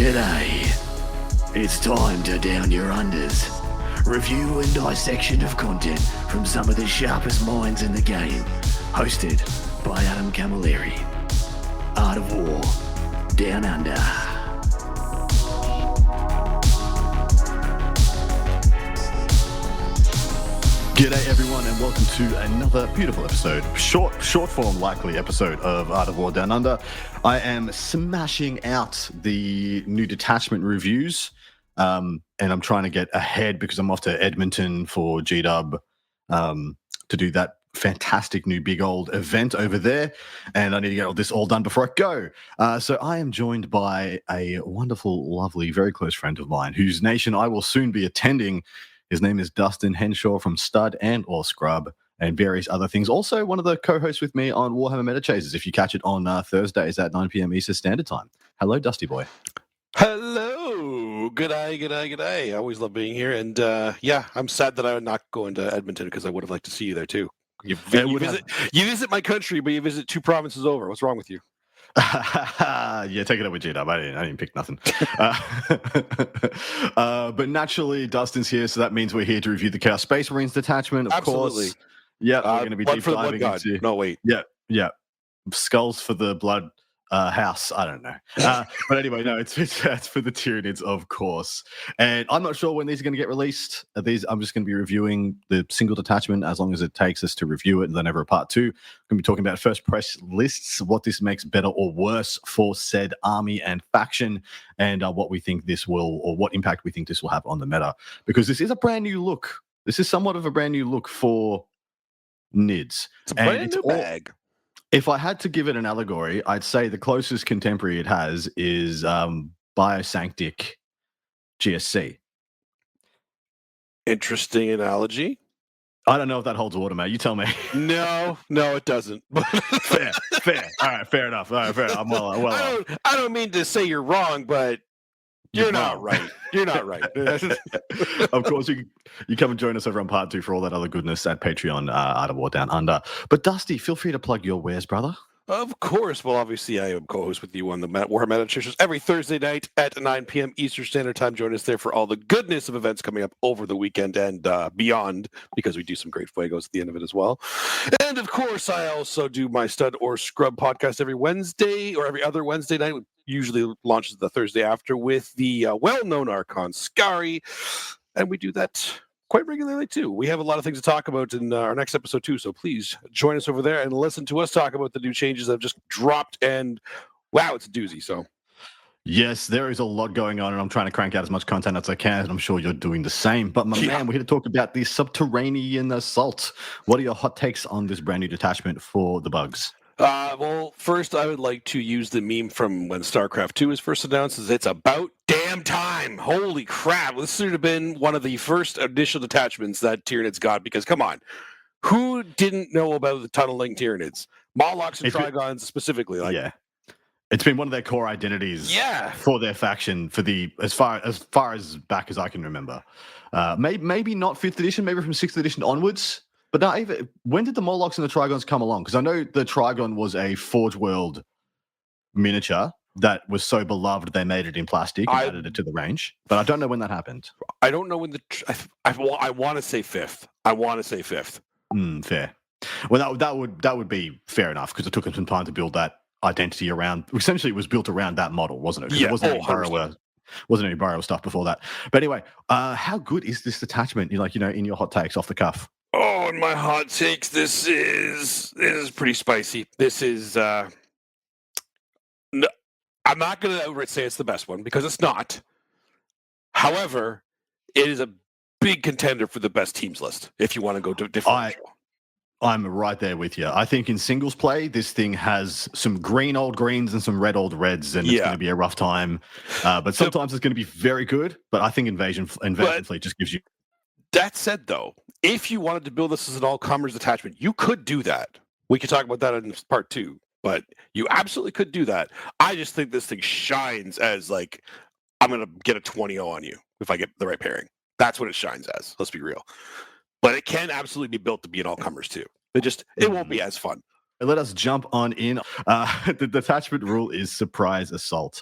G'day. It's time to down your unders. Review and dissection of content from some of the sharpest minds in the game. Hosted by Adam Camilleri. Art of War. Down Under. G'day everyone and welcome to another beautiful episode, short form likely episode of Art of War Down Under. I am smashing out the new Detachment reviews and I'm trying to get ahead because I'm off to Edmonton for GDub to do that fantastic new big old event over there, and I need to get all this all done before I go. So I am joined by a wonderful, lovely, very close friend of mine whose nation I will soon be attending. His name is Dustin Henshaw from Stud and or Scrub and various other things. Also, one of the co-hosts with me on Warhammer Meta Chasers, if you catch it on Thursdays at 9 p.m. Eastern Standard Time. Hello, Dusty boy. Hello. G'day. I always love being here. And yeah, I'm sad that I'm not going to Edmonton because I would have liked to see you there too. You visit my country, but you visit two provinces over. What's wrong with you? Yeah, take it up with GDub. I didn't pick nothing. But naturally, Dustin's here, so that means we're here to review the Chaos Space Marines Detachment, of Absolutely. course. Yeah, we're going to be deep diving into. No, wait. Yeah. Skulls for the Blood House. I don't know. But anyway, no, it's for the Tyranids, of course. And I'm not sure when these are going to get released. I'm just going to be reviewing the single detachment as long as it takes us to review it, and then over a part two, I'm going to be talking about first press lists, what this makes better or worse for said army and faction, and what we think this will, or what impact we think this will have on the meta. Because this is a brand new look. This is somewhat of a brand new look for nids. It's a brand new bag. If I had to give it an allegory, I'd say the closest contemporary it has is Biosanctic GSC. Interesting analogy. I don't know if that holds water, mate. You tell me. No, it doesn't. Fair. All right, fair enough. I'm well I don't mean to say you're wrong, but you're not right. You're not right. Of course, you come and join us over on part two for all that other goodness at Patreon, Art of War Down Under. But Dusty, feel free to plug your wares, brother. Of course. Well, obviously, I am co-host with you on the Warhammer Meta Chasers every Thursday night at 9 p.m. Eastern Standard Time. Join us there for all the goodness of events coming up over the weekend and beyond, because we do some great fuegos at the end of it as well. And of course, I also do my Stud or Scrub podcast every Wednesday or every other Wednesday night. Usually launches the Thursday after with the well-known Archon Scary, and we do that quite regularly too. We have a lot of things to talk about in our next episode too, so please join us over there and listen to us talk about the new changes that have just dropped, and wow, it's a doozy. So yes, there is a lot going on, and I'm trying to crank out as much content as I can, and I'm sure you're doing the same. But my man, we're here to talk about the Subterranean Assault. What are your hot takes on this brand new detachment for the bugs? Well, first, I would like to use the meme from when StarCraft 2 was first announced. It's about damn time. Holy crap. This should have been one of the first initial detachments that Tyranids got, because, come on, who didn't know about the tunneling Tyranids? Molochs and Trigons specifically. Yeah. It's been one of their core identities for their faction for the as far as back as I can remember. Maybe not 5th edition, maybe from 6th edition onwards. But now, when did the Molochs and the Trigons come along? Because I know the Trigon was a Forge World miniature that was so beloved they made it in plastic and added it to the range. But I don't know when that happened. I don't know when I want to say 5th. Fair. Well, that would be fair enough, because it took them some time to build that identity around. Essentially, it was built around that model, wasn't it? Yeah. It wasn't any borrower stuff before that. But anyway, how good is this detachment? In your hot takes off the cuff. Oh, and my hot takes, this is pretty spicy. This is I'm not going to outright say it's the best one, because it's not. However, it is a big contender for the best teams list if you want to go to differential. I'm right there with you. I think in singles play, this thing has some green old greens and some red old reds, and it's going to be a rough time. But sometimes it's going to be very good. But I think Invasion Fleet just gives you. That said, though, if you wanted to build this as an all-comers detachment, you could do that. We could talk about that in part 2, but you absolutely could do that. I just think this thing shines as, like, I'm going to get a 20-0 on you if I get the right pairing. That's what it shines as. Let's be real. But it can absolutely be built to be an all-comers, too. It won't be as fun. Let us jump on in. The detachment rule is surprise assault.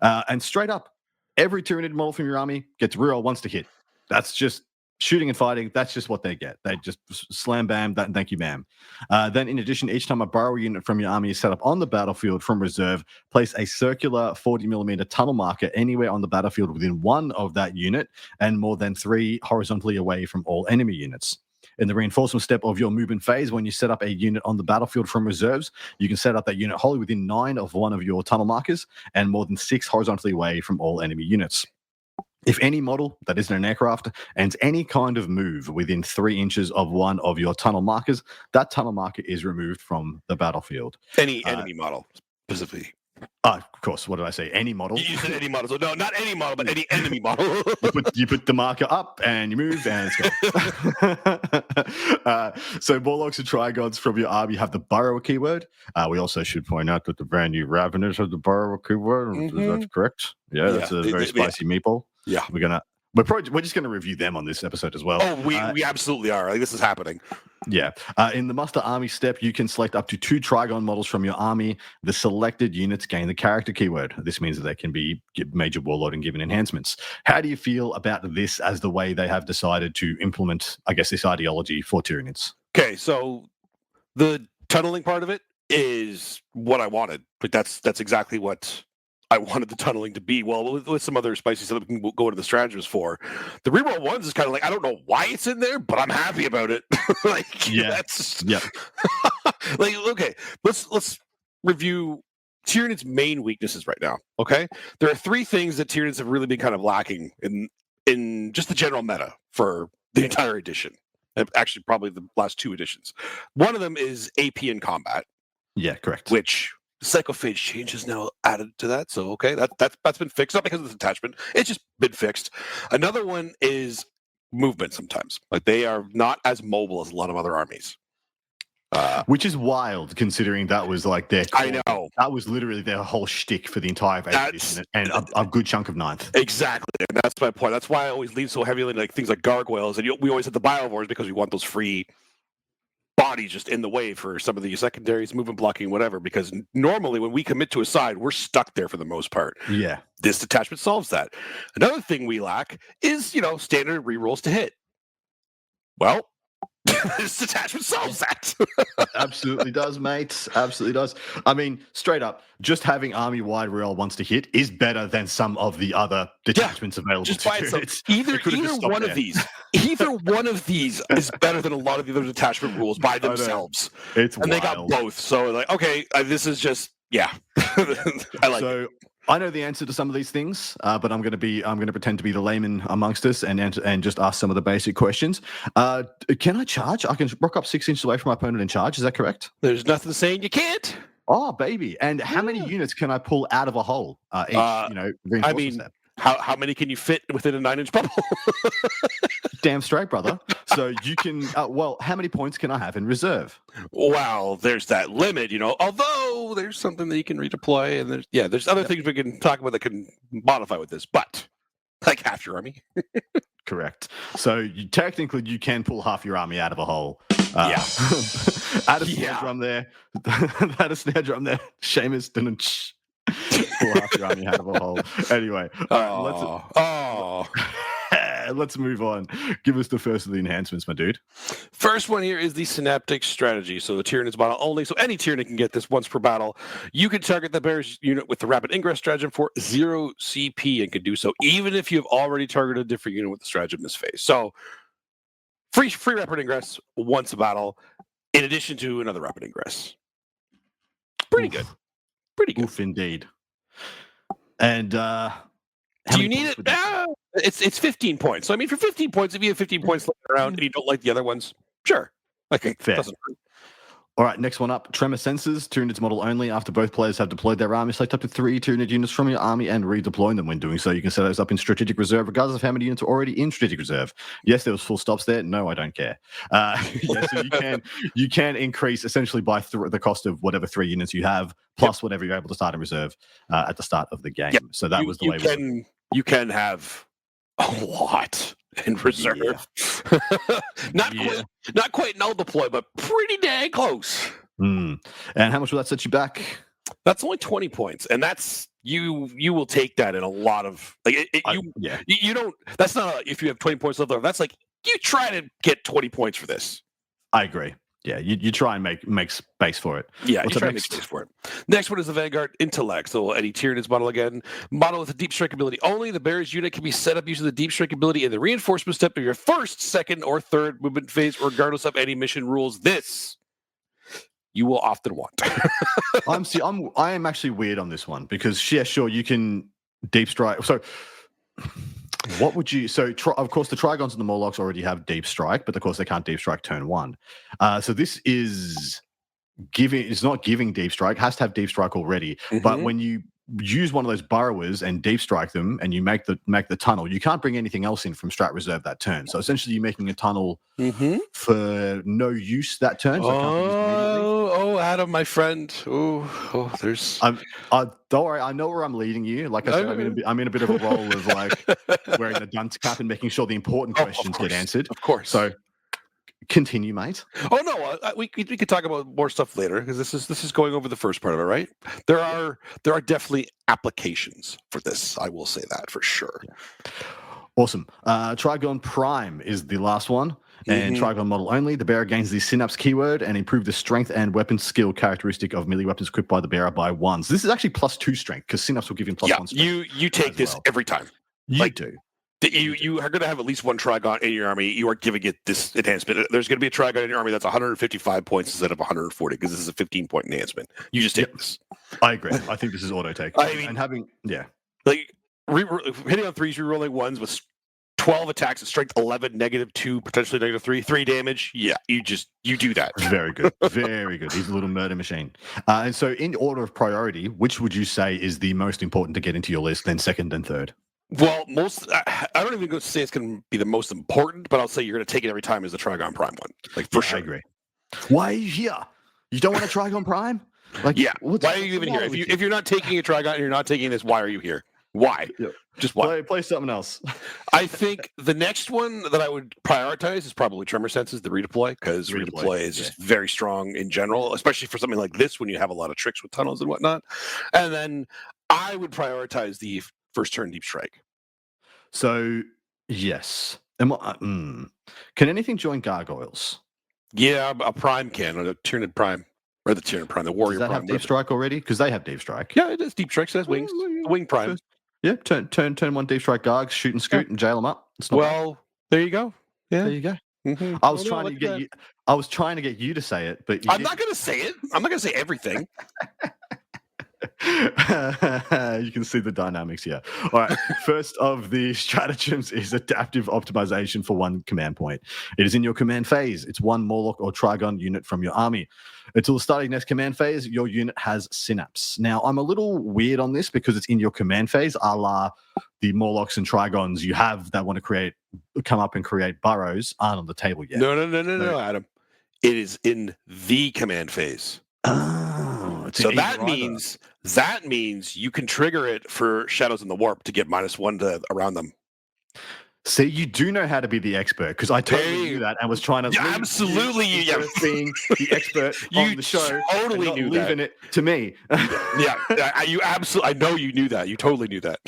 And straight up, every Tyranid model from your army gets reroll once to hit. That's just shooting and fighting. That's just what they get. They just slam bam, that and thank you, ma'am. Then in addition, each time a burrow unit from your army is set up on the battlefield from reserve, place a circular 40mm tunnel marker anywhere on the battlefield within one of that unit and more than 3 horizontally away from all enemy units. In the reinforcement step of your movement phase, when you set up a unit on the battlefield from reserves, you can set up that unit wholly within 9 of one of your tunnel markers and more than 6 horizontally away from all enemy units. If any model that isn't an aircraft ends any kind of move within 3 inches of one of your tunnel markers, that tunnel marker is removed from the battlefield. Any enemy model, specifically. Of course, what did I say? Any model. You said any model. So no, not any model, but any enemy model. you put the marker up and you move and it's gone. So Warlocks and Trigons from your army have the burrow keyword. We also should point out that the brand new Raveners have the burrow keyword. Is that correct? Yeah, that's a very spicy meatball. Yeah. We're just gonna review them on this episode as well. Oh, we absolutely are. Like, this is happening. Yeah. In the muster army step, you can select up to 2 Trigon models from your army. The selected units gain the character keyword. This means that they can be major warlord and given enhancements. How do you feel about this as the way they have decided to implement, I guess, this ideology for Tyranids? Okay, so the tunneling part of it is what I wanted. Like, that's exactly what I wanted the tunneling to be. Well, with some other spicy stuff we can go into the stratagems for. The reroll ones is kind of like, I don't know why it's in there, but I'm happy about it. That's like, okay, let's review Tyranids' main weaknesses right now. Okay, there are 3 things that Tyranids have really been kind of lacking in just the general meta for the entire edition. Actually, probably the last 2 editions. One of them is AP in combat. Yeah, correct. Which Psychophage change is now added to that. So, okay, that's been fixed. Not because of this attachment. It's just been fixed. Another one is movement sometimes. Like, they are not as mobile as a lot of other armies. Which is wild, considering that was like their core. I know. That was literally their whole shtick for the entire 8th edition and a good chunk of 9th. Exactly. And that's my point. That's why I always lean so heavily like things like gargoyles. And we always have the biovores because we want those free bodies just in the way for some of the secondaries, movement blocking, whatever, because normally when we commit to a side, we're stuck there for the most part. Yeah. This detachment solves that. Another thing we lack is, standard rerolls to hit. Well, this detachment solves that. Absolutely does, mate. Absolutely does. I mean, straight up, just having army-wide reroll once to hit is better than some of the other detachments available. Just by itself. Either one of these is better than a lot of the other detachment rules by themselves. It's and wild. They got both. So like, okay, this is just I like it. I know the answer to some of these things, but I'm going to pretend to be the layman amongst us and just ask some of the basic questions. Can I charge? I can rock up 6 inches away from my opponent and charge. Is that correct? There's nothing saying you can't. Oh, baby! And how many units can I pull out of a hole? Reinforcement step. How many can you fit within a 9-inch bubble? Damn straight, brother. So you can. How many points can I have in reserve? Well, there's that limit, Although there's something that you can redeploy, and there's other things we can talk about that can modify with this. But like half your army. Correct. So technically, you can pull half your army out of a hole. Add a snare drum there. Add a snare drum there. Seamus didn't. Pull half your army out of a hole. Anyway, let's move on. Give us the first of the enhancements, my dude. First one here is the Synaptic Strategy. So the Tyranids model only. So any Tyranid can get this once per battle. You can target the bear's unit with the Rapid Ingress Stratagem for 0 CP and can do so even if you've already targeted a different unit with the stratagem this phase. So free Rapid Ingress once a battle in addition to another Rapid Ingress. Pretty good. Pretty good. Oof, indeed. And do you need it? It's 15 points. So I mean, for 15 points, if you have 15 points laying around and you don't like the other ones, sure. Okay, fair. Doesn't hurt. All right, next one up. Tremor Sensors. Tyranids model only. After both players have deployed their army, select up to 3 Tyranid units from your army and redeploy them. When doing so, you can set those up in Strategic Reserve, regardless of how many units are already in Strategic Reserve. Yes, there was full stops there. No, I don't care. So you can increase essentially by the cost of whatever 3 units you have, plus whatever you're able to start in reserve at the start of the game. Yep. So that was the way you can have a lot in reserve. Yeah. Not quite null deploy, but pretty dang close. And how much will that set you back? That's only 20 points, and that's you will take that in a lot of like you don't. That's not if you have 20 points left over. That's like you try to get 20 points for this. I agree. Yeah, you try and make space for it. Yeah, you try to make space for it. Next one is the Vanguard Intellect. So any Tyranids model again. Model with a deep strike ability only. The barriers unit can be set up using the deep strike ability in the reinforcement step of your first, second, or third movement phase, regardless of any mission rules. This you will often want. I am actually weird on this one because yeah, sure, you can deep strike. So what would you? So of course, the Trigons and the Morlocks already have deep strike, but of course they can't deep strike turn one. So this is giving. It's not giving deep strike. Has to have deep strike already. But when you use one of those burrowers and deep strike them, and you make the tunnel, you can't bring anything else in from strat reserve that turn. So essentially, you're making a tunnel for no use that turn. So Adam, my friend. There's. Don't worry, I know where I'm leading you. Like I said, I'm in a bit of a role of like wearing the dunce cap and making sure the important questions get answered. Of course. So continue, mate. Oh no, we could talk about more stuff later because this is going over the first part of it, right? There are definitely applications for this. I will say that for sure. Yeah. Awesome. Trigon Prime is the last one. And Trigon model only. The bearer gains the Synapse keyword and improve the strength and weapon skill characteristic of melee weapons equipped by the bearer by 1. So this is actually +2 strength because Synapse will give you +1 strength. You take this every time. You do. You are going to have at least one Trigon in your army. You are giving it this enhancement. There's going to be a Trigon in your army that's 155 points instead of 140 because this is a 15-point enhancement. You just take this. I agree. I think this is auto take. And having like hitting on 3s, rerolling 1s with 12 attacks at strength 11, -2, potentially -3, 3 damage. Yeah, you do that. Very good. Very good. He's a little murder machine. And so in order of priority, which would you say is the most important to get into your list, then second and third? Well, I don't even go to say it's going to be the most important, but I'll say you're going to take it every time as the Trigon Prime one. Like for sure. I agree. Why are you here? You don't want a Trigon Prime? Like, yeah. Why are you even here? If you're not taking a Trigon and you're not taking this, why are you here? Why? Yep. Just why? Play something else. I think the next one that I would prioritize is probably Tremor Senses, the redeploy, because redeploy is just very strong in general, especially for something like this when you have a lot of tricks with tunnels and whatnot. And then I would prioritize the first turn deep strike. So yes. Can anything join gargoyles? Yeah, a prime can, or the Tyranid Prime. Or the Tyranid Prime, the Warrior Prime. Does that have deep strike already? Because they have deep strike. Yeah, it is deep strike. It has wings. Wing Prime. Yeah, turn one deep strike gargs, shoot and scoot, and jail them up. There you go. Yeah, there you go. I was trying to get you. I was trying to get you to say it, but I'm not going to say it. I'm not going to say everything. You can see the dynamics here. All right. First of the stratagems is adaptive optimization for one command point. It is in your command phase. It's one Morlock or Trigon unit from your army. Until the start of your next command phase, your unit has Synapse. Now, I'm a little weird on this because it's in your command phase, a la the Morlocks and Trigons you have that want to come up and create burrows aren't on the table yet. No, Adam. It is in the command phase. Oh, so that means you can trigger it for Shadows in the Warp to get -1 to around them. See, you do know how to be the expert because I totally knew that and was trying to. Yeah, absolutely, being the expert on the show. Totally knew that. Leaving it to me. Yeah, you absolutely. I know you knew that. You totally knew that.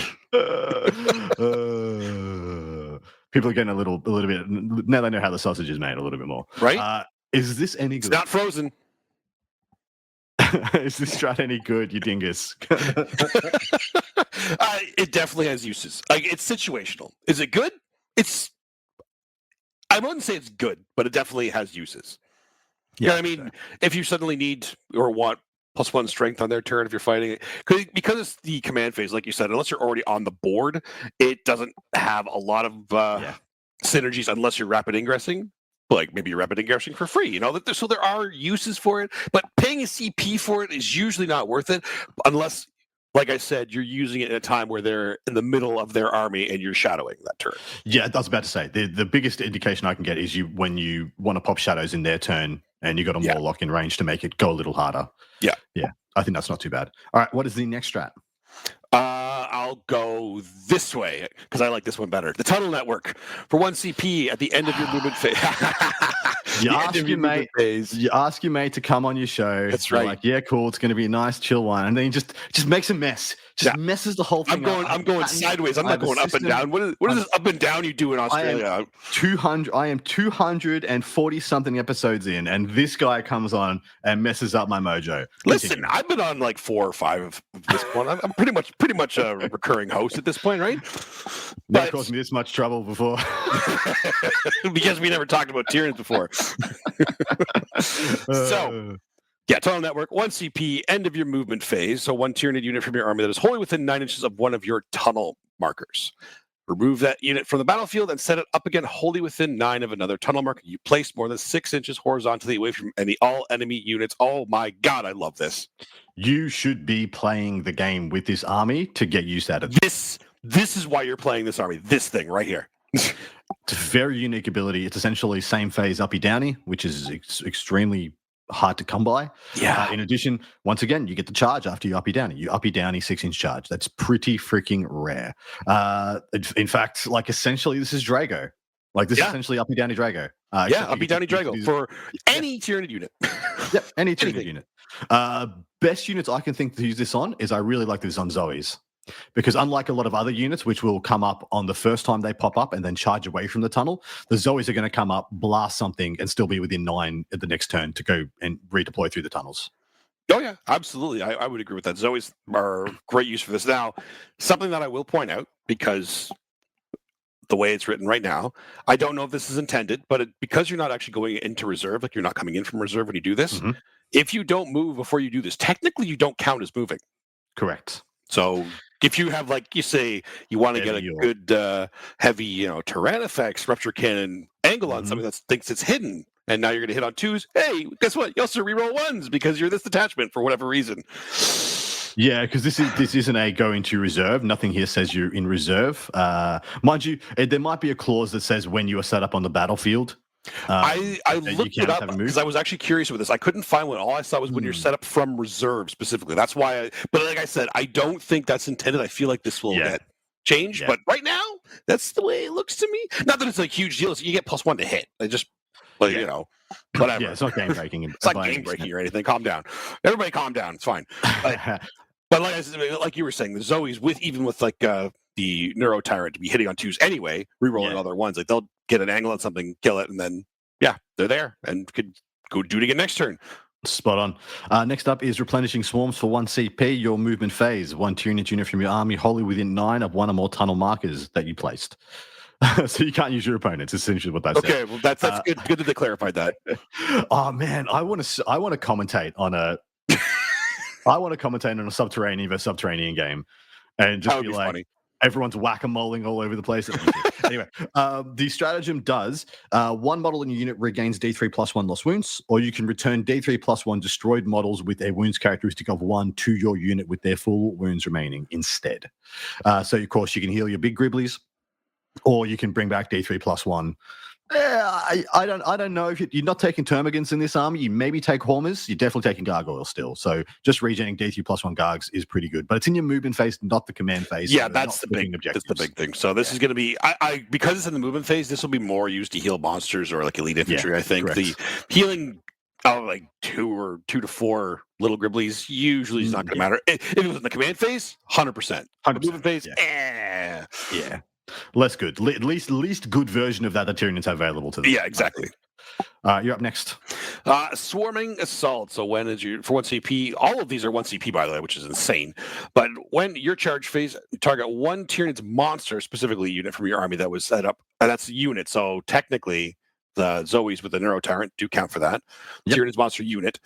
People are getting a little bit now. They know how the sausage is made a little bit more, right? Is this any good? It's not frozen. Is this strat any good, you dingus? It definitely has uses. Like it's situational. Is it good? I wouldn't say it's good, but it definitely has uses. Yeah, you know what I mean, if you suddenly need or want +1 strength on their turn, if you're fighting it, because it's the command phase, like you said, unless you're already on the board, it doesn't have a lot of synergies unless you're rapid ingressing. Like maybe you're rapid ingressing for free, so there are uses for it, but paying a CP for it is usually not worth it unless, like I said, you're using it at a time where they're in the middle of their army and you're shadowing that turn. Yeah, I was about to say, the biggest indication I can get is when you want to pop shadows in their turn and you got a Morlock in range to make it go a little harder. Yeah. I think that's not too bad. All right, what is the next strat? I'll go this way because I like this one better. The Tunnel Network for 1 CP at the end of your movement phase. You ask your mate to come on your show. That's right. Like, yeah, cool. It's going to be a nice, chill one, and then you just makes a mess. just messes the whole thing up. I'm going sideways. I'm not going up and down. What is this up and down you do in Australia? I am 240 something episodes in, and this guy comes on and messes up my mojo. Listen, I've been on like 4 or 5 of this one. I'm pretty much a recurring host at this point, right? Never caused me this much trouble before. Because we never talked about tyranids before. So, yeah, Tunnel Network, 1 CP, end of your movement phase. So 1 Tyranid unit from your army that is wholly within 9 inches of one of your tunnel markers. Remove that unit from the battlefield and set it up again wholly within 9 of another tunnel marker you placed more than 6 inches horizontally away from all enemy units. Oh my God, I love this. You should be playing the game with this army to get used at it. This is why you're playing this army. This thing right here. It's a very unique ability. It's essentially same phase uppy downy, which is extremely hard to come by. Yeah. In addition, once again, you get the charge after you uppy downy. You uppy downy 6-inch charge. That's pretty freaking rare. In fact, like essentially, this is Drago. Like this is essentially uppy downy Drago. Uppy downy Drago for any Tyranid unit. Yep, any Tyranid unit. Best units I can think to use this on is I really like this on Zoes. Because unlike a lot of other units, which will come up on the first time they pop up and then charge away from the tunnel, the Zoes are going to come up, blast something, and still be within 9 at the next turn to go and redeploy through the tunnels. Oh, yeah, absolutely. I would agree with that. Zoes are great use for this. Now, something that I will point out, because the way it's written right now, I don't know if this is intended, but because you're not actually going into reserve, like you're not coming in from reserve when you do this, if you don't move before you do this, technically you don't count as moving. Correct. So if you have, like, you say you want to get a good heavy, Tyran effects, rupture cannon angle on something that thinks it's hidden, and now you're going to hit on 2s, hey, guess what? You also reroll 1s because you're this detachment for whatever reason. Yeah, because this isn't a go into reserve. Nothing here says you're in reserve. Mind you, there might be a clause that says when you are set up on the battlefield. I looked it up because I was actually curious with this. I couldn't find one. All I saw was when you're set up from reserve specifically. That's why but like I said, I don't think that's intended. I feel like this will get changed, but right now, that's the way it looks to me. Not that it's a huge deal. You get +1 to hit. I just, whatever. Yeah, it's not game breaking. It's not game breaking or anything. Calm down. Everybody calm down. It's fine. But like I said, like you were saying, the Zoes even with like the Neuro Tyrant to be hitting on 2s anyway, rerolling all their 1s, like they'll get an angle on something, kill it, and then they're there and could go do it again next turn. Spot on. Next up is replenishing swarms for 1 CP. Your movement phase, 1 Tyranid unit from your army wholly within 9 of 1 or more tunnel markers that you placed. So you can't use your opponents. Essentially, what that says. Okay, well that's good. Good that they clarified that. Oh man, I want to commentate on a. I want to commentate on a Subterranean versus Subterranean game, and just be like, funny. Everyone's whack-a-moling all over the place. Anyway, the stratagem does 1 model in your unit regains D3+1 lost wounds, or you can return D3+1 destroyed models with a wounds characteristic of 1 to your unit with their full wounds remaining instead. So of course you can heal your big gribblies, or you can bring back D3+1. I don't know if you're not taking termagants in this army. You maybe take Hormers. You're definitely taking gargoyles still. So just regenerating D3+1 gargs is pretty good. But it's in your movement phase, not the command phase. Yeah, that's the big objective. That's the big thing. So this is going to be I because it's in the movement phase. This will be more used to heal monsters or like elite infantry. Yeah, I think correct. The healing like 2 to 4 little gribblies usually is not going to matter. If it was in the command phase, 100%. Movement phase, yeah. Less good. At least good version of that Tyranids have available to them. Yeah, exactly. You're up next. Swarming Assault. So when is you for 1 CP? All of these are 1 CP, by the way, which is insane. But when your charge phase, target 1 Tyranid's monster, specifically unit from your army that was set up, and that's a unit. So technically, the Zoes with the Neuro Tyrant do count for that. Yep. Tyranids monster unit.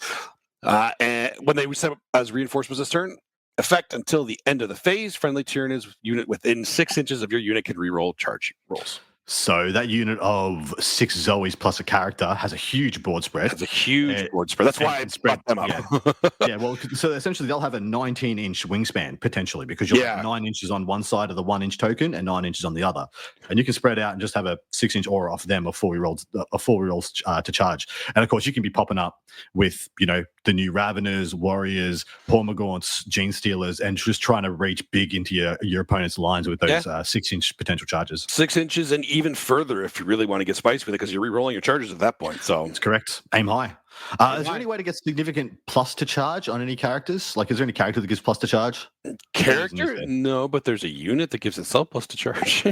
And when they were set up as reinforcements this turn, effect until the end of the phase, friendly Tyranids unit within 6 inches of your unit can reroll charge rolls. So that unit of 6 Zoes plus a character has a huge board spread. That's why I spread them up. Yeah, well, so essentially they'll have a 19-inch wingspan potentially because you'll have 9 inches on one side of the 1-inch token and 9 inches on the other, and you can spread out and just have a 6-inch aura off them or 4 rerolls to charge. And of course, you can be popping up with the new Raveners, Warriors, Pormagaunts, Gene Stealers, and just trying to reach big into your opponent's lines with those 6-inch potential charges. 6 inches, and even further if you really want to get spicy with it, because you're re-rolling your charges at that point. So That's correct. Aim high. Is there any way to get significant plus to charge on any characters? Like, is there any character that gives plus to charge? character, no, but there's a unit that gives itself plus to charge.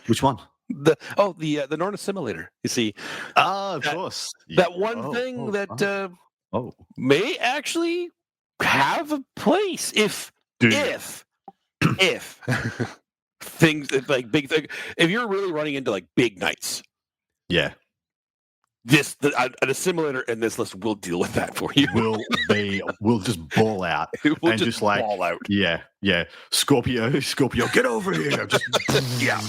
Which one? the Norn Assimilator. You see, Of course. that one thing that may actually have a place if things like big thing. If you're really running into like big knights, yeah, an assimilator in this list will deal with that for you. We'll just ball out. We'll just like ball out. Yeah. Scorpio, get over here. Just yeah.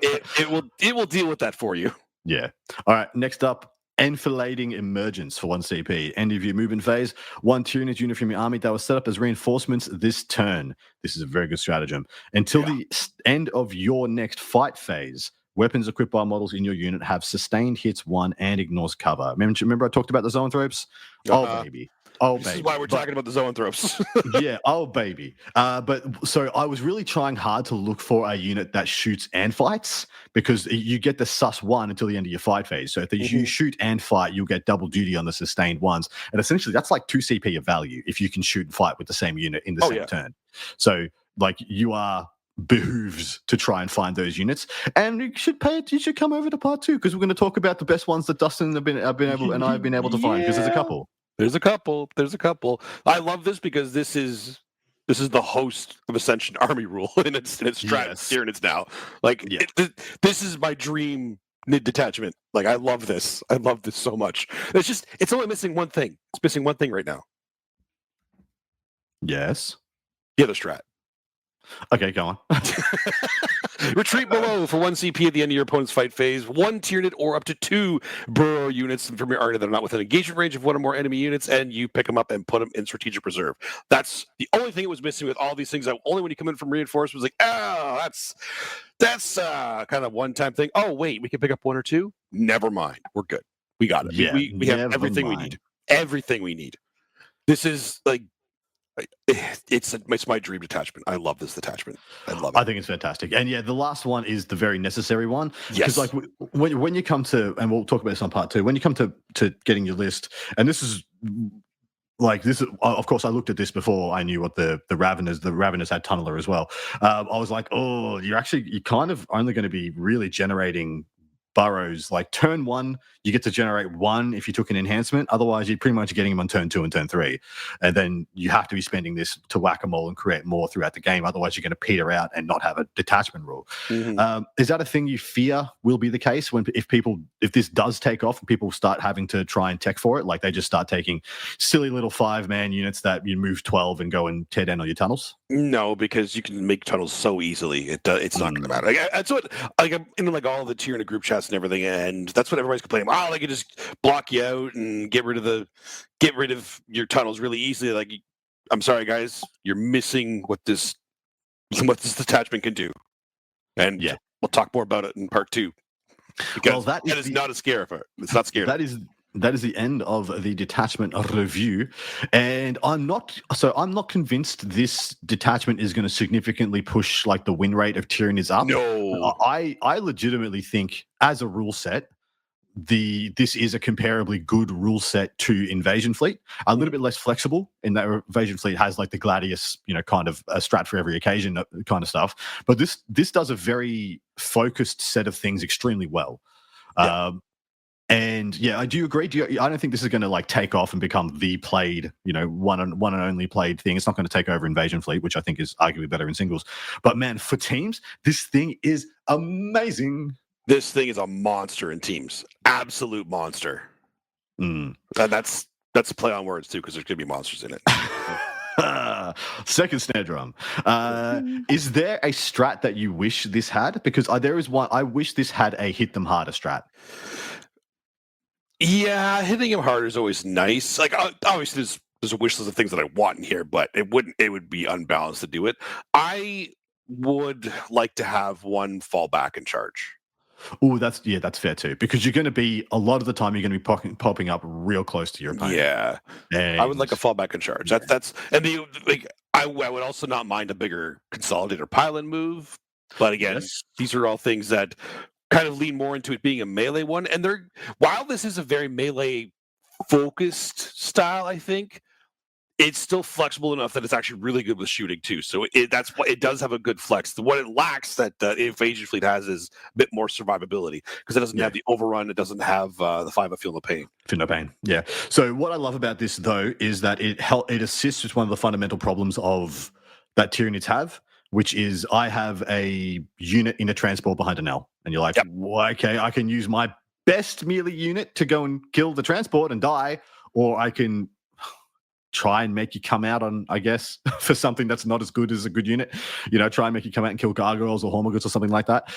it will deal with that for you. Yeah. All right. Next up, Enfilading Emergence for 1 CP. End of your movement phase. 1 Tyranid unit from your army that was set up as reinforcements this turn. This is a very good stratagem. Until the end of your next fight phase, weapons equipped by models in your unit have sustained hits 1 and ignores cover. Remember I talked about the zoanthropes? Oh, baby. This is why we're talking about the zoanthropes. Yeah, baby. But so I was really trying hard to look for a unit that shoots and fights, because you get the sus 1 until the end of your fight phase. So if you shoot and fight, you'll get double duty on the sustained ones. And essentially that's like 2 CP of value if you can shoot and fight with the same unit in the same turn. So like you are behooves to try and find those units, and you should come over to part 2, because we're going to talk about the best ones that Dustin have been able to find, because there's a couple. There's a couple. I love this because this is the host of Ascension army rule, and it's Tyranids now. Like this is my dream nid detachment. Like I love this. I love this so much. It's only missing one thing. It's missing one thing right now. Yes. The other strat. Okay, go on. Retreat below for 1 CP at the end of your opponent's fight phase. 1 Tyranid or up to 2 burrow units from your army that are not within engagement range of 1 or more enemy units, and you pick them up and put them in strategic reserve. That's the only thing that was missing with all these things. Only when you come in from reinforcements was like, that's kind of one-time thing. Oh, wait, we can pick up 1 or 2? Never mind. We're good. We got it. Yeah, we have everything we need. Everything we need. This is like, it's my dream detachment. I love this detachment. I love it. I think it's fantastic. And yeah, the last one is the very necessary one. Yes. Because like when you come to, and we'll talk about this on part 2, when you come to getting your list, and this is of course I looked at this before I knew what the Raveners had Tunneler as well. I was like, you're kind of only going to be really generating burrows. Like turn 1, you get to generate 1 if you took an enhancement. Otherwise, you're pretty much getting them on turn 2 and turn 3. And then you have to be spending this to whack-a-mole and create more throughout the game. Otherwise, you're going to peter out and not have a detachment rule. Is that a thing you fear will be the case if this does take off and people start having to try and tech for it? Like they just start taking silly little 5-man units that you move 12 and go and tear down all your tunnels? No, because you can make tunnels so easily. It's not going to matter. That's what I'm in like all the tier in the group chats and everything, and that's what everybody's complaining. They can just block you out and get rid of your tunnels really easily. Like, I'm sorry, guys, you're missing what this detachment can do. And we'll talk more about it in part 2. Because that is not a scare for it. It's not scary. That is the end of the detachment review, and I'm not convinced this detachment is going to significantly push like the win rate of Tyranids up. No, I legitimately think as a rule set, this is a comparably good rule set to Invasion Fleet. A little bit less flexible in that Invasion Fleet has like the Gladius, kind of a strat for every occasion kind of stuff. But this does a very focused set of things extremely well. Yeah. And yeah, I do agree. I don't think this is going to like take off and become the played, one and only played thing. It's not going to take over Invasion Fleet, which I think is arguably better in singles. But man, for teams, this thing is amazing. This thing is a monster in teams, absolute monster. And that's a play on words too, because there's going to be monsters in it. Second snare drum. Is there a strat that you wish this had? Because there is one. I wish this had a hit them harder strat. Yeah, hitting him harder is always nice. Like obviously, there's a wish list of things that I want in here, but it would be unbalanced to do it. I would like to have 1 fall back and charge. Oh, that's fair too, because you're going to be a lot of the time you're going to be popping up real close to your opponent. Yeah, and I would like a fall back and charge. That's and I would also not mind a bigger consolidator pylon move But again, Yes. these are all things that kind of lean more into it being a melee one. And while this is a very melee focused style, I think it's still flexible enough that it's actually really good with shooting too. So that's what it does have a good flex. What it lacks that Invasion Fleet has is a bit more survivability because it doesn't have the overrun. It doesn't have the 5 of Feel No Pain. Feel No Pain. Yeah. So what I love about this though is that it assists with one of the fundamental problems of that Tyranids have, which is I have a unit in a transport behind an L, and you're like, well, okay, I can use my best melee unit to go and kill the transport and die, or I can try and make you come out on, I guess, for something that's not as good as a good unit. Try and make you come out and kill gargoyles or hormagates or something like that,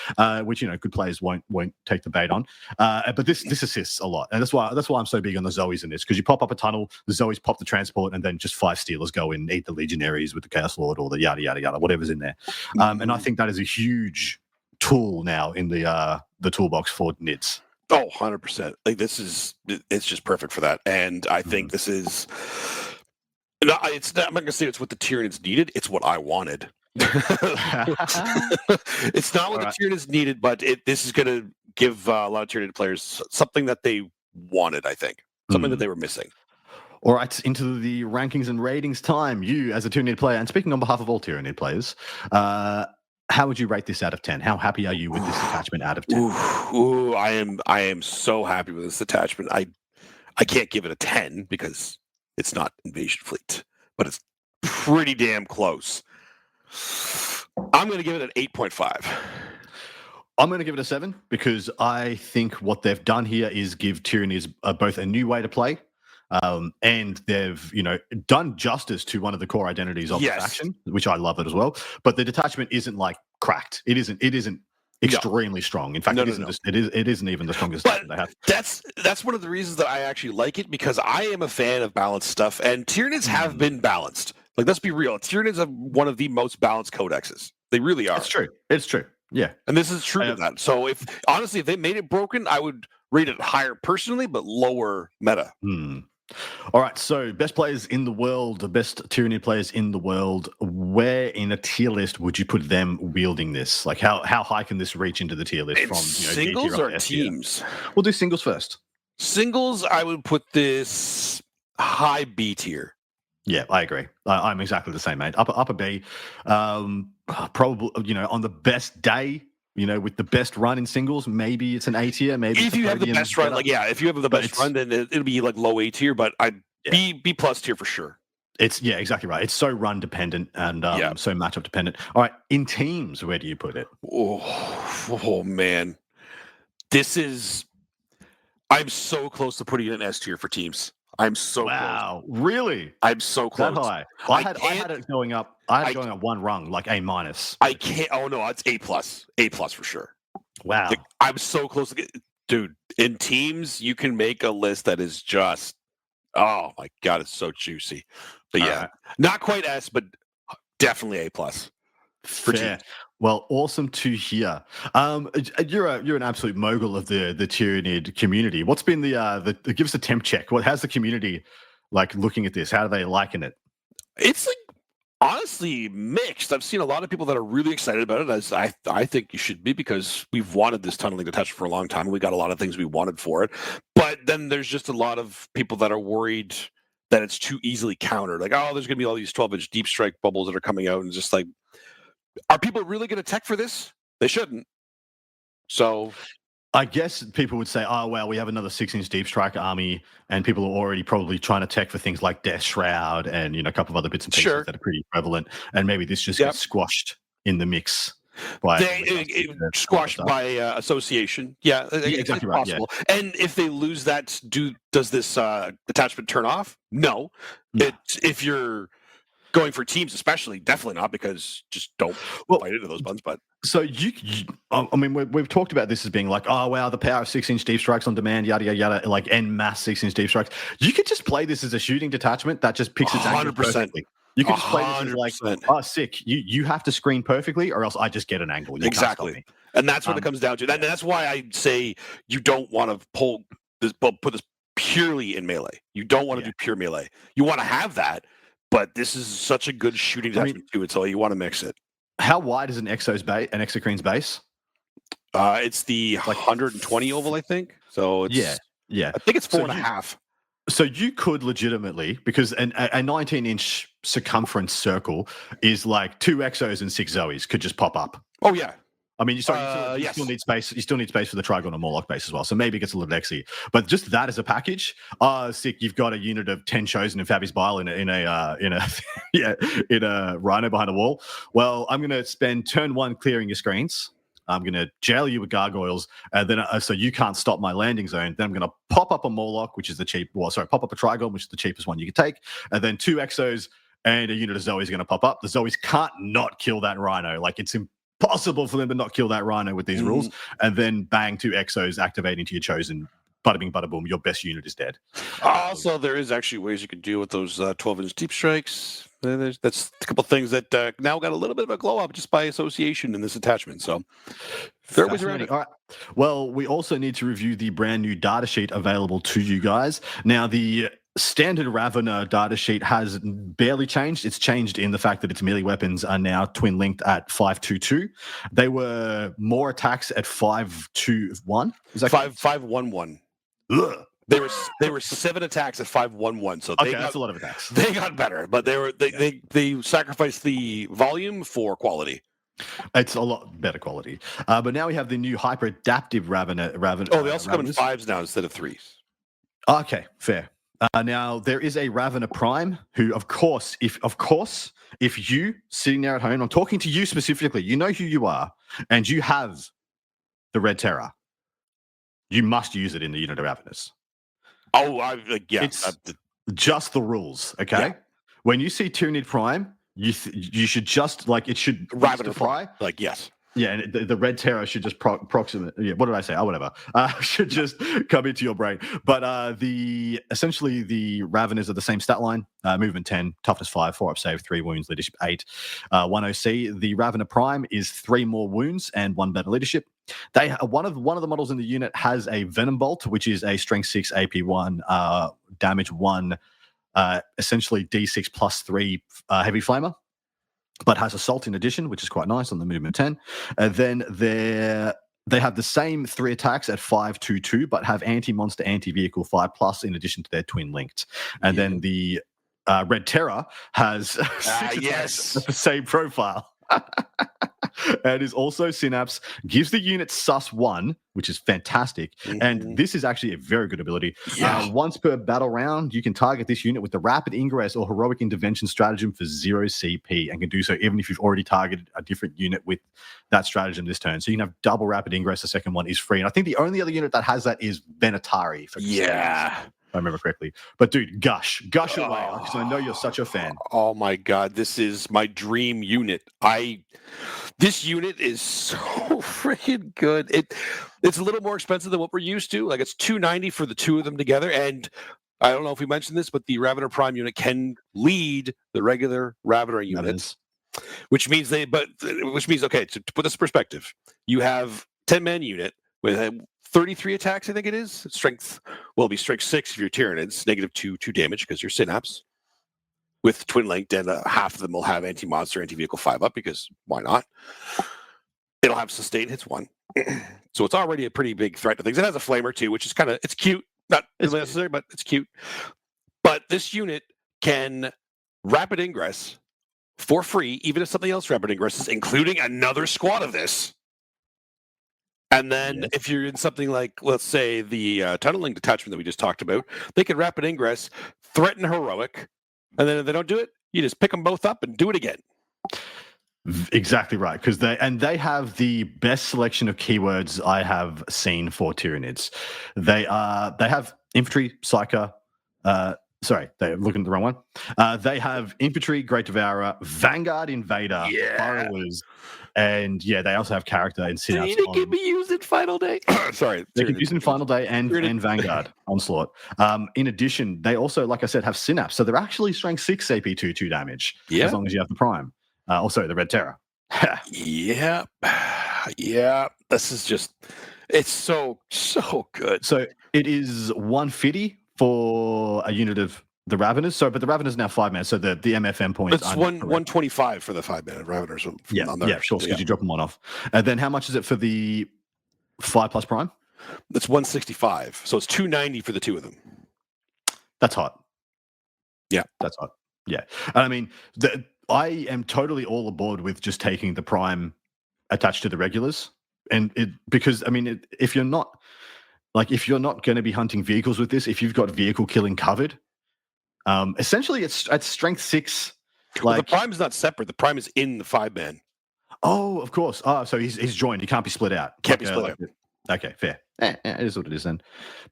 which good players won't take the bait on. But this assists a lot, and that's why I'm so big on the Zoes in this, because you pop up a tunnel, the Zoes pop the transport, and then just 5 Steelers go in, eat the Legionaries with the Chaos Lord or the yada yada yada, whatever's in there. And I think that is a huge tool now in the toolbox for nids. Oh, 100%. Like it's just perfect for that, and I think this is. No, it's not. I'm not gonna say it's what the Tyranids needed. It's what I wanted. It's not what the Tyranids needed, but this is gonna give a lot of Tyranid players something that they wanted. I think something that they were missing. All right, into the rankings and ratings time. You, as a Tyranid player, and speaking on behalf of all Tyranid players, how would you rate this out of 10? How happy are you with this attachment out of 10? Ooh, I am so happy with this attachment. I can't give it a 10 because it's not Invasion Fleet, but it's pretty damn close. I'm going to give it an 8.5. I'm going to give it a 7 because I think what they've done here is give Tyranids both a new way to play, and they've done justice to one of the core identities of the faction, which I love it as well. But the detachment isn't like cracked. It isn't extremely strong. In fact, it isn't even the strongest they have. That's one of the reasons that I actually like it, because I am a fan of balanced stuff, and Tyranids have been balanced. Like, let's be real. Tyranids have one of the most balanced codexes. They really are. It's true. Yeah. And this is true to that. So if they made it broken, I would rate it higher personally, but lower meta. All right, so best players in the world, the best Tyranid players in the world, where in a tier list would you put them wielding this? Like, how high can this reach into the tier list? From singles or teams? We'll do singles first. Singles, I would put this high B tier. Yeah, I agree. I'm exactly the same, mate. Upper B. Probably, on the best day, with the best run in singles, maybe it's an A tier. Maybe if you have the best run, if you have the best run, then it'll be like low A tier. But B plus tier for sure. It's exactly right. It's so run dependent and so matchup dependent. All right, in teams, where do you put it? Oh man, I'm so close to putting it in S tier for teams. I'm so close. Wow, really? I'm so close. That high. I had it going up. I had it going up one rung, like A minus. I can't. Oh no, it's A plus. A plus for sure. Wow. I'm so close to dude. In teams, you can make a list that is just. Oh my god, it's so juicy. But not quite S, but definitely A plus. Fair. Well, awesome to hear. You're an absolute mogul of the Tyranid community. What's been the give us a temp check? How's the community like looking at this? How are they liking it? It's like honestly mixed. I've seen a lot of people that are really excited about it, as I think you should be, because we've wanted this tunneling detachment for a long time. We got a lot of things we wanted for it, but then there's just a lot of people that are worried that it's too easily countered. Like, oh, there's going to be all these 12-inch deep strike bubbles that are coming out, and just like, are people really going to tech for this? They shouldn't. So I guess people would say, oh, well, we have another 6-inch deep strike army, and people are already probably trying to tech for things like Death Shroud and a couple of other bits and pieces that are pretty prevalent, and maybe this just gets squashed in the mix. Squashed by association. Yeah, exactly right. Possible. Yeah. And if they lose that, does this attachment turn off? No. If you're going for teams, especially, definitely not, because just don't fight into those buns. But so I mean, we've talked about this as being like, oh wow, the power of 6-inch deep strikes on demand, yada yada yada, like en masse 6-inch deep strikes. You could just play this as a shooting detachment that just picks its angle perfectly. You can just play this as like, oh, sick. You have to screen perfectly, or else I just get an angle. You exactly, and that's what it comes down to. And that's why I say you don't want to put this purely in melee. You don't want to do pure melee. You want to have that, but this is such a good shooting detachment too. It's all you want to mix it. How wide is an exocrine's base? It's the Like 120 oval, I think. So it's yeah. I think it's So 4.5. So you could legitimately, because a 19-inch circumference circle is like 2 exos and 6 zoes could just pop up. Oh yeah. I mean, you still Yes. need space. You still need space for the Trigon and Morlock base as well. So maybe it gets a little exy. But just that as a package, sick. You've got a unit of 10 chosen in Fabi's Bile in a Rhino behind a wall. Well, I'm gonna spend turn 1 clearing your screens. I'm going to jail you with gargoyles, and then so you can't stop my landing zone. Then I'm going to pop up a Morlock, which is pop up a Trigon, which is the cheapest one you can take, and then 2 Exos and a unit of Zoes going to pop up. The Zoes can't not kill that Rhino. Like, it's impossible for them to not kill that Rhino with these rules. And then bang, 2 Exos activate into your chosen. Bada bing, bada boom. Your best unit is dead. Also, there is actually ways you can deal with those 12-inch deep strikes. That's a couple things that now got a little bit of a glow up just by association in this attachment. So there was around it. All right. Well, we also need to review the brand new data sheet available to you guys. Now, the standard Ravener data sheet has barely changed. It's changed in the fact that its melee weapons are now twin linked at 522. They were more attacks at 521. Is that 511? Ugh. They were 7 attacks at 511. So that's a lot of attacks. They got better, but they sacrificed the volume for quality. It's a lot better quality. But now we have the new hyper adaptive Ravener. Oh, they also come in 5s now instead of 3s. Okay, fair. Now there is a Ravener Prime who, of course, if you sitting there at home, I'm talking to you specifically, you know who you are, and you have the Red Terror, you must use it in the unit of Raveners. Oh, yeah. It's just the rules, okay? Yeah. When you see Tyranid Prime, you should just, like, it should Ravener Prime. Like, yes. Yeah, and the Red Terror should just proximate. Yeah, what did I say? Oh, whatever. Should just come into your brain. But essentially the Raveners are the same stat line. Movement 10, toughness 5, 4 up save, 3 wounds, leadership 8, 1 OC. The Ravener Prime is 3 more wounds and 1 better leadership. One of the models in the unit has a Venom Bolt, which is a strength 6 AP 1, damage 1, essentially D6 plus 3 heavy flamer, but has assault in addition, which is quite nice on the movement 10. Then they have the same 3 attacks at 522, but have anti-monster, anti-vehicle 5+ in addition to their twin linked. And then the Red Terror has 6 attacks at the same profile. And is also Synapse, gives the unit sus1, which is fantastic. And this is actually a very good ability. Once per battle round, you can target this unit with the rapid ingress or heroic intervention stratagem for 0 CP, and can do so even if you've already targeted a different unit with that stratagem this turn. So you can have double rapid ingress. The second one is free. And I think the only other unit that has that is Venatari. If I remember correctly. But dude, gush away, because I know you're such a fan. Oh my God, this is my dream unit. This unit is so freaking good. It's a little more expensive than what we're used to. Like, it's $290 for the 2 of them together. And I don't know if we mentioned this, but the Ravener Prime unit can lead the regular Ravener units, which means okay, to put this in perspective, you have 10-man unit with 33 attacks, I think it is. Strength will be strength 6 if you're Tyranids, -2 damage because you're Synapse. With twin linked, and half of them will have anti-monster, anti-vehicle 5 up, because why not? It'll have sustain hits 1. So it's already a pretty big threat to things. It has a flamer too, which is it's cute. Not necessary, but it's cute. But this unit can rapid ingress for free, even if something else rapid ingresses, including another squad of this. And then if you're in something like, let's say, the tunneling detachment that we just talked about, they can rapid ingress, threaten heroic, and then if they don't do it, you just pick them both up and do it again. Exactly right, because they have the best selection of keywords I have seen for Tyranids. They have infantry, psyker. Sorry, they're looking at the wrong one. They have infantry, Great Devourer, Vanguard Invader, Burrowers, and they also have character and Synapse. They can be used in Final Day. Sorry, they can be used in Final Day and Vanguard Onslaught. In addition, they also, like I said, have Synapse, so they're actually strength 6 AP 2 damage as long as you have the Prime. Also, the Red Terror. Yeah. This is it's so good. So it is 150 for a unit of The Raveners, but the Raveners are now 5-man, so the MFM points. It's 125 for the 5-man Raveners. Yeah, sure, because you drop them one off. And then how much is it for the 5+ prime? It's 165, so it's 290 for the two of them. That's hot. Yeah, that's hot. Yeah, and I mean, I am totally all aboard with just taking the prime attached to the regulars, because I mean, if you're not going to be hunting vehicles with this, if you've got vehicle killing covered. Essentially, it's at strength 6. Well, the prime is not separate. The prime is in the 5-man. Oh, of course. Oh, so he's joined. He can't be split out. Can't be split out. Okay, fair. It is what it is then.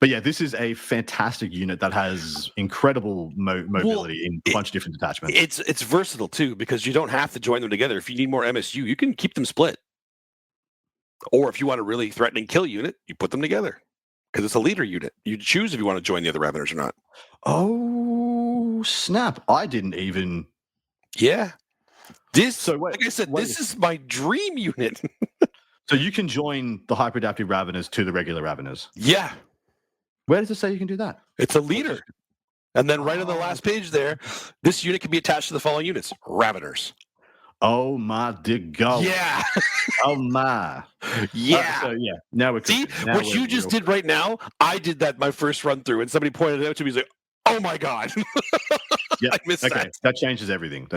But yeah, this is a fantastic unit that has incredible mobility in a bunch of different detachments. It's versatile too, because you don't have to join them together. If you need more MSU, you can keep them split. Or if you want a really threatening kill unit, you put them together. Because it's a leader unit. You choose if you want to join the other Raveners or not. Oh, snap. I didn't even... Yeah. Like I said, this is my dream unit. So you can join the hyperadaptive Raveners to the regular Raveners? Yeah. Where does it say you can do that? It's a leader. And then right on the last page there, this unit can be attached to the following units. Raveners. Oh my dear God. Yeah. Oh my. Yeah. So yeah, now we're see what you just did right now. I did that my first run through, and somebody pointed it out to me. He's like, "Oh my God." Yeah. I missed that. That changes everything.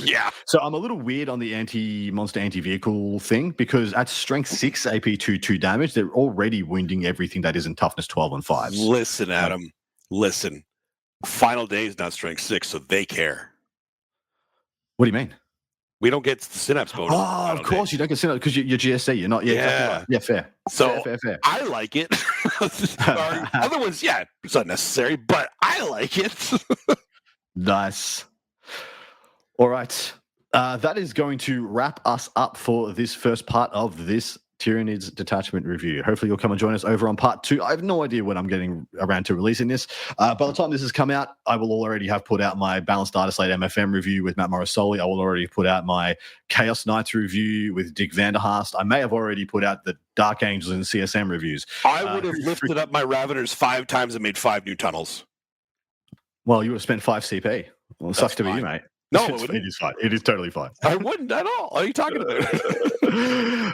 Yeah. So I'm a little weird on the anti-monster anti-vehicle thing, because at strength 6 AP 2 damage, they're already wounding everything that isn't toughness 12 and 5. Listen, Adam. Listen. Final day is not strength 6, so they care. What do you mean? We don't get the synapse bonus. Oh, of course you don't get synapse because you're GSC. You're not. Yeah, exactly right. Yeah, fair. So fair. I like it. Other ones, yeah, it's not necessary, but I like it. Nice. All right. That is going to wrap us up for this first part of this Tyranids Detachment review. Hopefully you'll come and join us over on part 2. I have no idea when I'm getting around to releasing this. By the time this has come out, I will already have put out my Balanced Data Slate MFM review with Matt Morrisoli. I will already put out my Chaos Knights review with Dick Vanderhaast. I may have already put out the Dark Angels and CSM reviews. I would have lifted up my Raveners 5 times and made 5 new tunnels. Well, you would have spent 5 CP. Well, it sucks to be you, mate. No, it is fine. It is totally fine. I wouldn't at all. What are you talking about?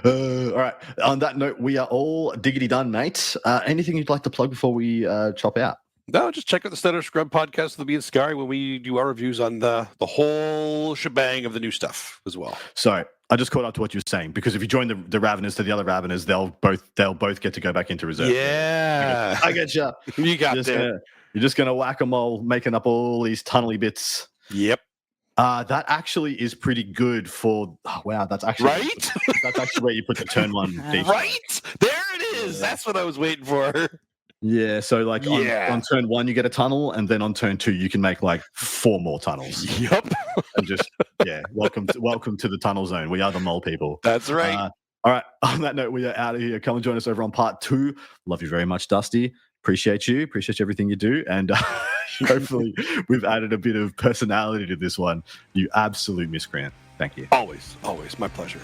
All right. On that note, we are all diggity done, mate. Anything you'd like to plug before we chop out? No, just check out the Stutter Scrub podcast with me and Scary when we do our reviews on the whole shebang of the new stuff as well. Sorry, I just caught up to what you were saying, because if you join the Raveners to the other Raveners, they'll both get to go back into reserve. Yeah, I get you. You got that. You're just gonna whack them all, making up all these tunnely bits. Yep. That actually is pretty good for. Oh, wow, that's actually right. That's actually where you put the turn 1. Right there, it is. That's what I was waiting for. Yeah, so like on turn 1 you get a tunnel, and then on turn 2 you can make like 4 more tunnels. Yep. And just welcome to the tunnel zone. We are the mole people. That's right. All right. On that note, we are out of here. Come and join us over on part 2. Love you very much, Dusty. Appreciate you. Appreciate everything you do. And hopefully we've added a bit of personality to this one. You absolute miscreant. Thank you. Always my pleasure.